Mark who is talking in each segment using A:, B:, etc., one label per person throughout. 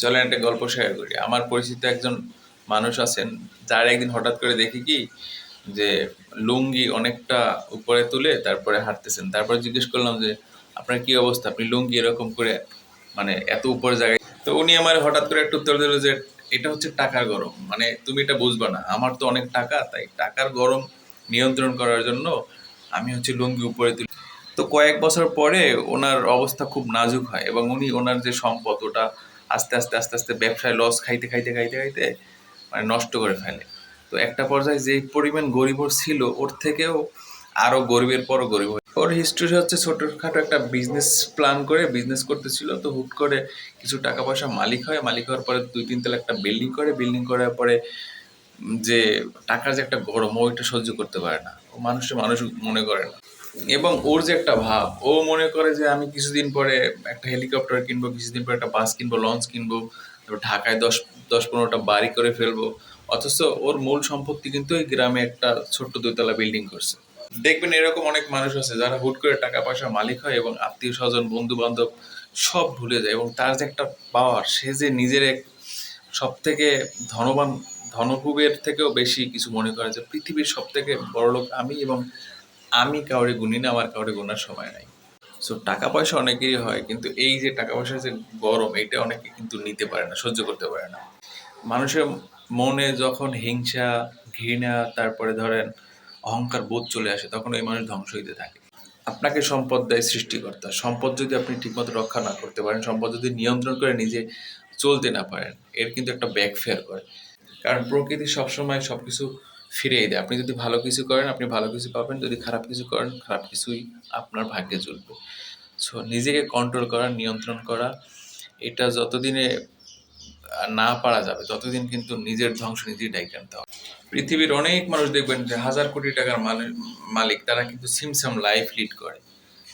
A: চলেন একটা গল্প শেয়ার করি। আমার পরিচিত একজন মানুষ আছেন, যার একদিন হঠাৎ করে দেখি কি যে লুঙ্গি অনেকটা উপরে তুলে তারপরে হাঁটতেছেন। তারপরে জিজ্ঞেস করলাম যে আপনার কি অবস্থা, আপনি লুঙ্গি এরকম করে মানে এত উপরে জায়গায়। তো উনি আমার হঠাৎ করে একটা উত্তর দিল যে এটা হচ্ছে টাকার গরম, মানে তুমি এটা বুঝবা না, আমার তো অনেক টাকা, তাই টাকার গরম নিয়ন্ত্রণ করার জন্য আমি হচ্ছে লুঙ্গি উপরে তুলি। তো কয়েক বছর পরে ওনার অবস্থা খুব নাজুক হয় এবং উনি ওনার যে সম্পদ ওটা আস্তে আস্তে আস্তে আস্তে ব্যবসায় লস খাইতে খাইতে খাইতে খাইতে মানে নষ্ট করে ফেলে। তো একটা পর্যায়ে যে পরিমাণ গরিব ওর ছিল, ওর থেকেও আরো গরিবের পরও গরিব হয়। ওর হিস্ট্রি হচ্ছে ছোটখাটো একটা বিজনেস প্ল্যান করে বিজনেস করতেছিল, তো হুট করে কিছু টাকা পয়সা মালিক হয়, মালিক হওয়ার পরে 2-3 তলা একটা বিল্ডিং করে, বিল্ডিং করার পরে যে টাকার যে একটা গরম ওইটা সহ্য করতে পারে না, ও মানুষ মনে করে না। এবং ওর যে একটা ভাব, ও মনে করে যে আমি কিছুদিন পরে একটা হেলিকপ্টার কিনবো, কিছুদিন পরে একটা বাস কিনবো, লঞ্চ কিনবো, তারপর ঢাকায় 10-15টা বাড়ি করে ফেলবো। অথচ ওর মূল সম্পত্তি কিন্তু ওই গ্রামে একটা ছোট্ট 2 তলা বিল্ডিং করছে। দেখবেন এরকম অনেক মানুষ আছে যারা হুট করে টাকা পয়সার মালিক হয় এবং আত্মীয় স্বজন বন্ধু বান্ধব সব ভুলে যায়, এবং তার যে একটা পাওয়ার, সে যে নিজের এক সব থেকে ধনবান, ধনকুবের থেকেও বেশি কিছু মনে করে যে পৃথিবীর সব থেকে বড় লোক আমি, এবং আমি কাউরে গুনি না, আমার কাউরে গোনার সময় নাই। সো টাকা পয়সা অনেকেরই হয়, কিন্তু এই যে টাকা পয়সার যে গরম, এইটা অনেকে কিন্তু নিতে পারে না, সহ্য করতে পারে না। মানুষের মনে যখন হিংসা, ঘৃণা, তারপরে ধরেন অহংকার বোধ চলে আসে, তখন ওই মানুষ ধ্বংস হইতে থাকে। আপনাকে সম্পদ দেয় সৃষ্টিকর্তা। সম্পদ যদি আপনি ঠিকমতো রক্ষা না করতে পারেন, সম্পদ যদি নিয়ন্ত্রণ করে নিজে চলতে না পারেন, এর কিন্তু একটা ব্যাকফেয়ার করে। কারণ প্রকৃতি সবসময় সবকিছু ফিরিয়ে দেয়। আপনি যদি ভালো কিছু করেন, আপনি ভালো কিছু পাবেন। যদি খারাপ কিছু করেন, খারাপ কিছুই আপনার ভাগ্যে জুটবে। সো নিজেকে কন্ট্রোল করা, নিয়ন্ত্রণ করা, এটা যতদিনে না পারা যাবে, ততদিন কিন্তু নিজের ধ্বংস নিজেই ডাইকে আনতে হবে। পৃথিবীর অনেক মানুষ দেখবেন যে হাজার কোটি টাকার মালিক, তারা কিন্তু সিমসাম লাইফ লিড করে।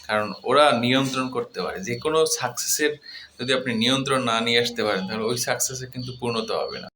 A: কারণ ওরা নিয়ন্ত্রণ করতে পারে। যে কোনো সাকসেসের যদি আপনি নিয়ন্ত্রণ না নিয়ে আসতে পারেন, তাহলে ওই সাকসেসে কিন্তু পূর্ণতা হবে না।